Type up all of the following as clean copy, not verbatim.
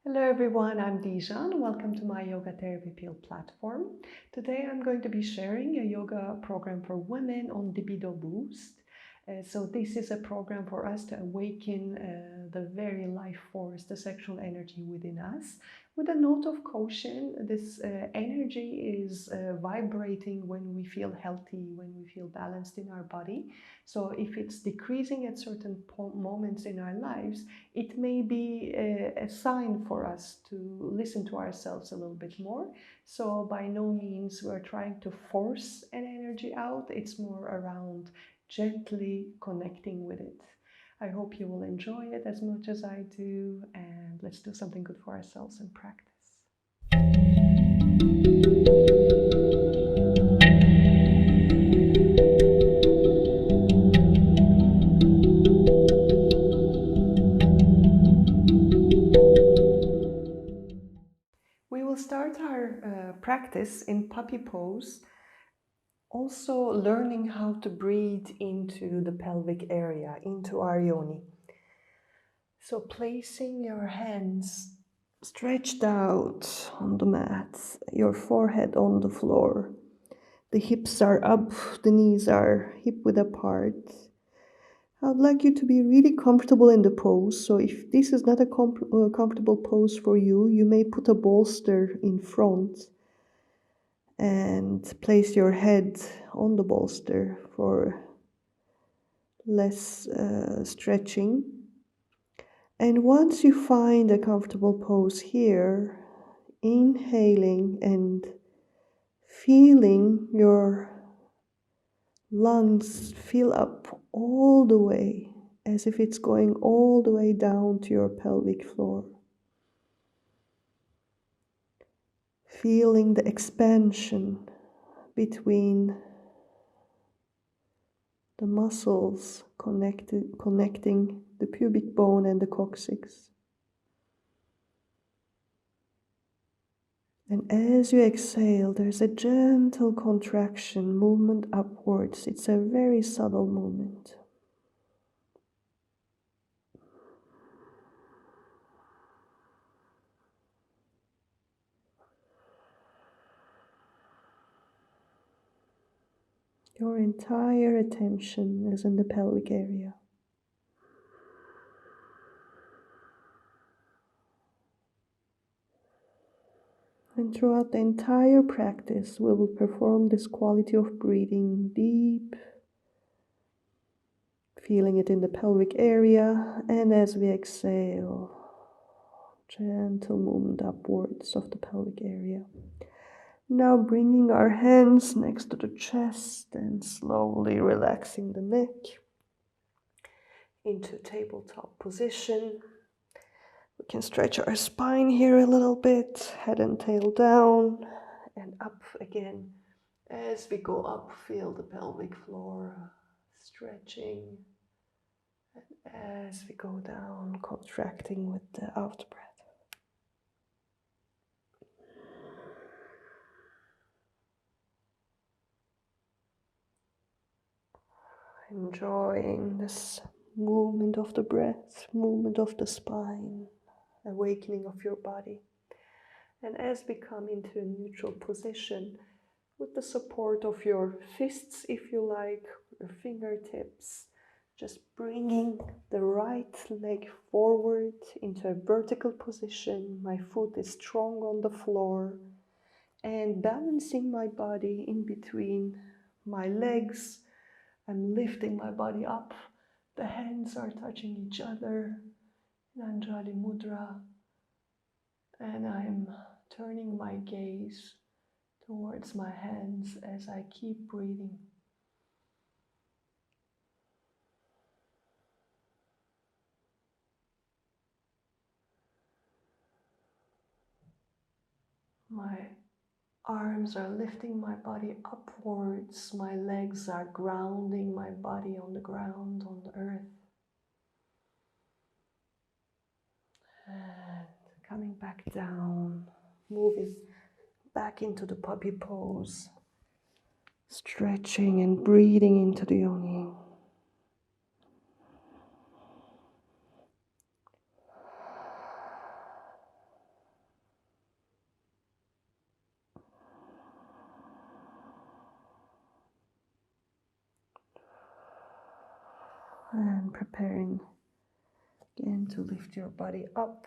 Hello everyone, I'm Dijan. Welcome to my Yoga Therapy Field platform. Today I'm going to be sharing a yoga program for women on Libido Boost. So this is a program for us to awaken the very life force, the sexual energy within us. With a note of caution, this energy is vibrating when we feel healthy, when we feel balanced in our body. So if it's decreasing at certain moments in our lives, it may be a sign for us to listen to ourselves a little bit more. So by no means we're trying to force an energy out. It's more around gently connecting with it. I hope you will enjoy it as much as I do, and let's do something good for ourselves and practice. We will start our practice in puppy pose, also learning how to breathe into the pelvic area, into our yoni. So placing your hands stretched out on the mat, your forehead on the floor. The hips are up, the knees are hip-width apart. I would like you to be really comfortable in the pose. So if this is not a comfortable pose for you, you may put a bolster in front and place your head on the bolster for less stretching. And once you find a comfortable pose here, inhaling and feeling your lungs fill up all the way, as if it's going all the way down to your pelvic floor. Feeling the expansion between the muscles connecting the pubic bone and the coccyx. And as you exhale, there's a gentle contraction, movement upwards. It's a very subtle movement. Your entire attention is in the pelvic area. And throughout the entire practice, we will perform this quality of breathing deep, feeling it in the pelvic area, and as we exhale, gentle movement upwards of the pelvic area. Now bringing our hands next to the chest and slowly relaxing the neck into tabletop position. We can stretch our spine here a little bit, head and tail down and up again. As we go up, feel the pelvic floor stretching. And as we go down, contracting with the out breath. Enjoying this movement of the breath, movement of the spine, awakening of your body. And as we come into a neutral position, with the support of your fists, if you like, your fingertips, just bringing the right leg forward into a vertical position. My foot is strong on the floor, and balancing my body in between my legs. I'm lifting my body up. The hands are touching each other in Anjali Mudra. And I'm turning my gaze towards my hands as I keep breathing. My arms are lifting my body upwards. My legs are grounding my body on the ground, on the earth. And coming back down, moving back into the puppy pose. Stretching and breathing into the yoni. And preparing again to lift your body up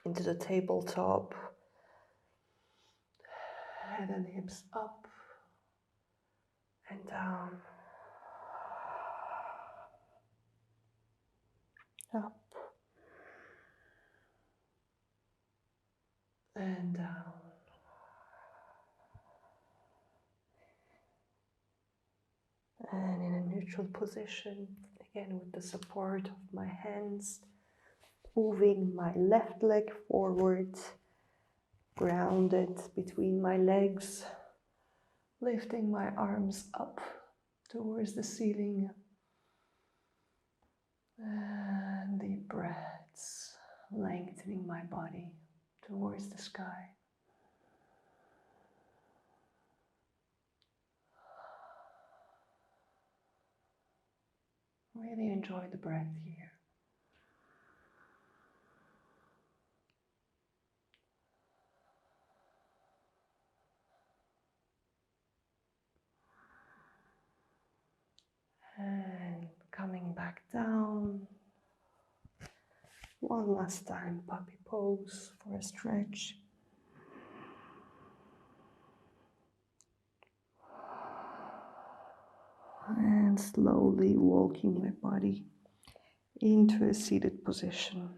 into the tabletop. Head and hips up and down. Up and down. And in a neutral position, again with the support of my hands, moving my left leg forward, grounded between my legs, lifting my arms up towards the ceiling. And deep breaths, lengthening my body towards the sky. Really enjoy the breath here. And coming back down. One last time, puppy pose for a stretch. And slowly walking my body into a seated position.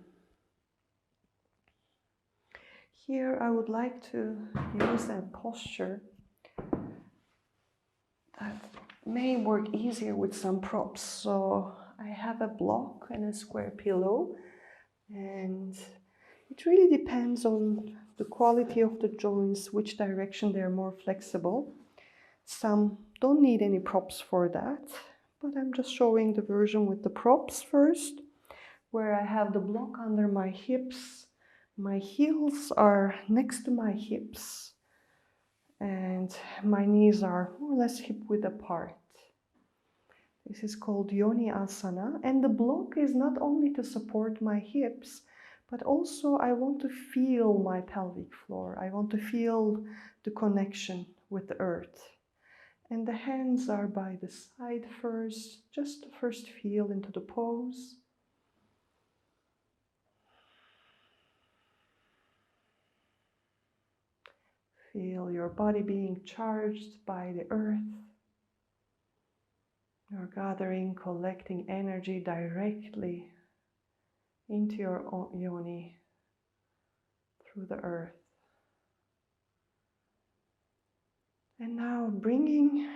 Here I would like to use a posture that may work easier with some props. So I have a block and a square pillow, and it really depends on the quality of the joints, which direction they're more flexible. Some don't need any props for that, but I'm just showing the version with the props first, where I have the block under my hips. My heels are next to my hips, and my knees are more or less hip-width apart. This is called Yoni Asana, and the block is not only to support my hips, but also I want to feel my pelvic floor. I want to feel the connection with the earth. And the hands are by the side first, just to first feel into the pose. Feel your body being charged by the earth. You're gathering, collecting energy directly into your yoni through the earth. And now bringing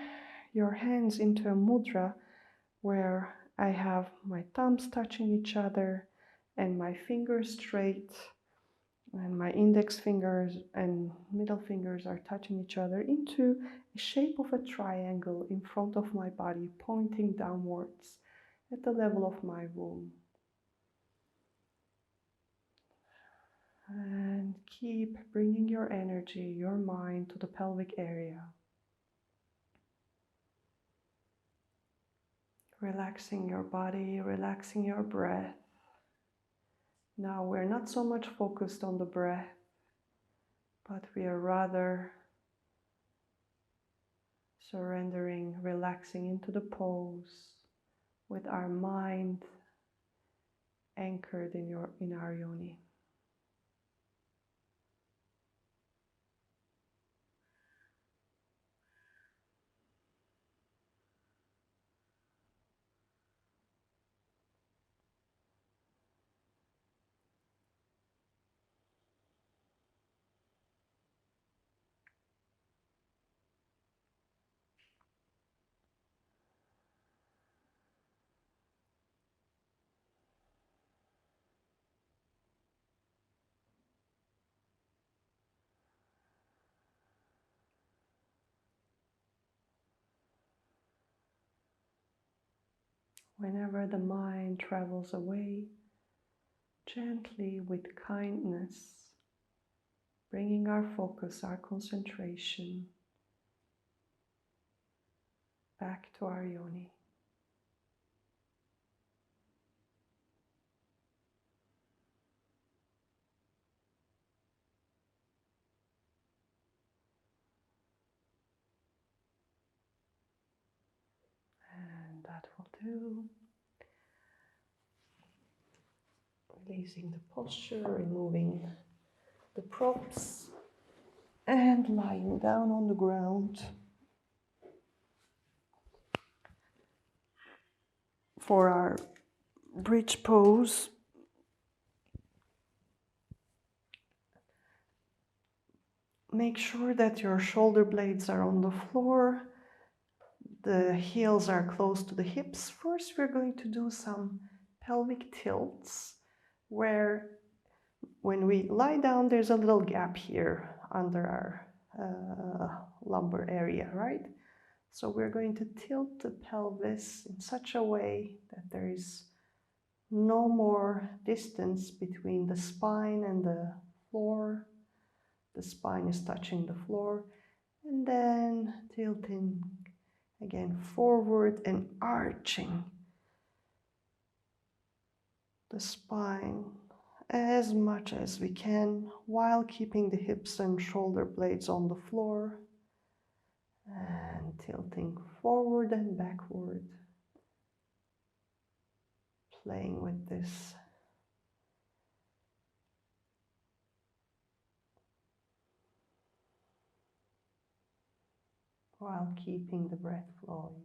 your hands into a mudra where I have my thumbs touching each other and my fingers straight, and my index fingers and middle fingers are touching each other into a shape of a triangle in front of my body, pointing downwards at the level of my womb. And keep bringing your energy, your mind to the pelvic area. Relaxing your body, relaxing your breath. Now we're not so much focused on the breath, but we are rather surrendering, relaxing into the pose with our mind anchored in our yoni. Whenever the mind travels away, gently with kindness, bringing our focus, our concentration back to our yoni. And that will do. placing the posture, removing the props, and lying down on the ground. For our bridge pose, make sure that your shoulder blades are on the floor, the heels are close to the hips. First, we're going to do some pelvic tilts, where when we lie down, there's a little gap here under our lumbar area, right? So we're going to tilt the pelvis in such a way that there is no more distance between the spine and the floor. The spine is touching the floor, and then tilting again forward and arching the spine as much as we can while keeping the hips and shoulder blades on the floor, and tilting forward and backward, playing with this. While keeping the breath flowing.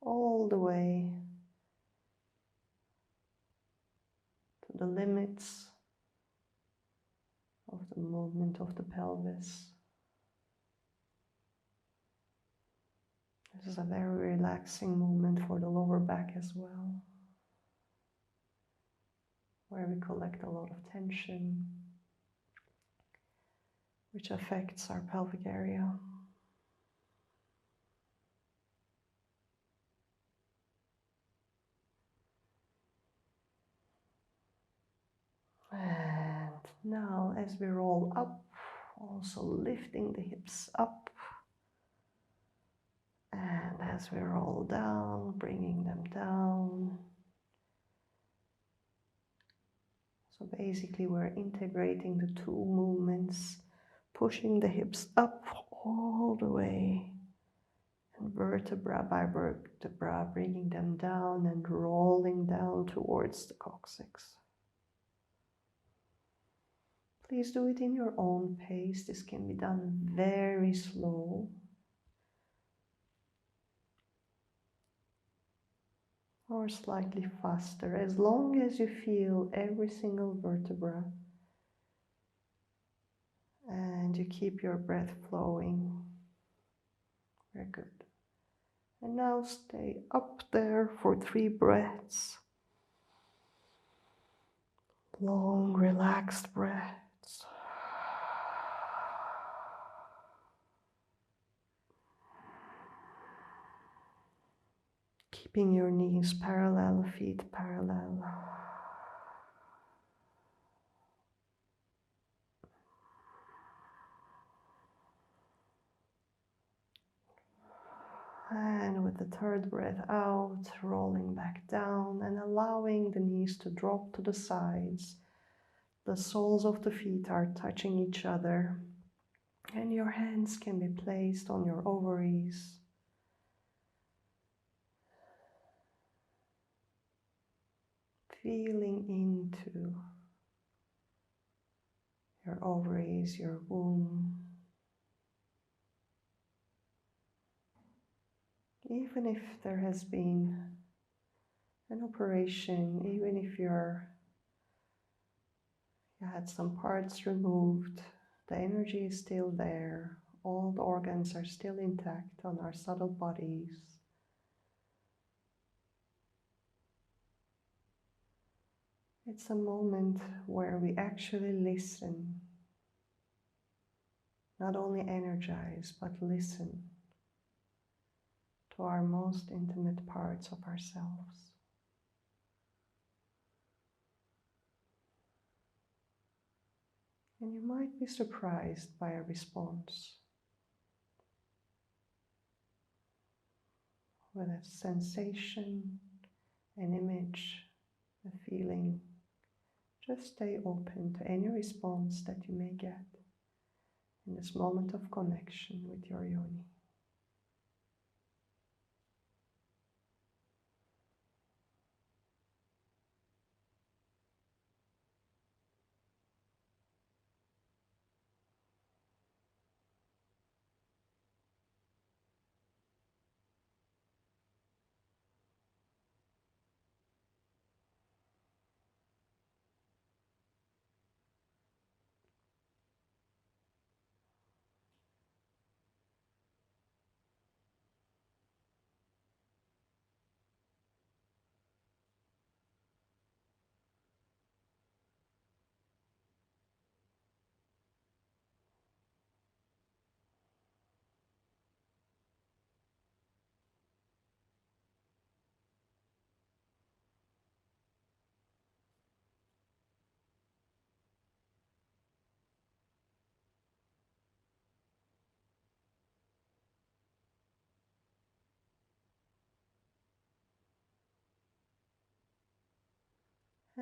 All the way to the limits of the movement of the pelvis. This is a very relaxing movement for the lower back as well, where we collect a lot of tension, which affects our pelvic area. And now as we roll up, also lifting the hips up. And as we roll down, bringing them down. So basically we're integrating the two movements, pushing the hips up all the way, and vertebra by vertebra, bringing them down and rolling down towards the coccyx. Please do it in your own pace. This can be done very slow. Or slightly faster, as long as you feel every single vertebra and you keep your breath flowing. Very good. And now stay up there for 3 breaths. Long, relaxed breaths. Keeping your knees parallel, feet parallel. And with the 3rd breath out, rolling back down and allowing the knees to drop to the sides. The soles of the feet are touching each other, and your hands can be placed on your ovaries. Feeling into your ovaries, your womb. Even if there has been an operation, even if you had some parts removed, the energy is still there. All the organs are still intact on our subtle bodies. It's a moment where we actually listen. Not only energize, but listen to our most intimate parts of ourselves. And you might be surprised by a response, with a sensation, an image, a feeling. Just stay open to any response that you may get in this moment of connection with your yoni.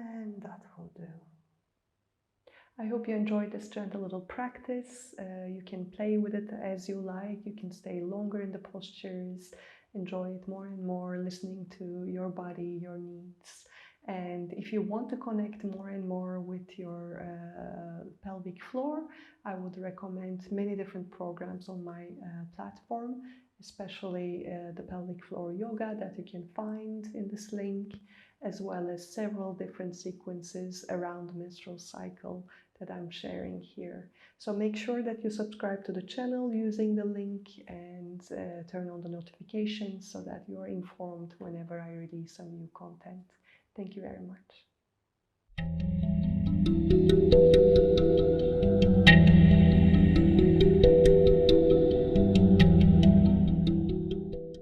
And that will do. I hope you enjoyed this gentle little practice. You can play with it as you like. You can stay longer in the postures, enjoy it more and more, listening to your body, your needs. And if you want to connect more and more with your pelvic floor, I would recommend many different programs on my platform, especially the pelvic floor yoga that you can find in this link, as well as several different sequences around the menstrual cycle that I'm sharing here. So make sure that you subscribe to the channel using the link and turn on the notifications so that you are informed whenever I release some new content. Thank you very much.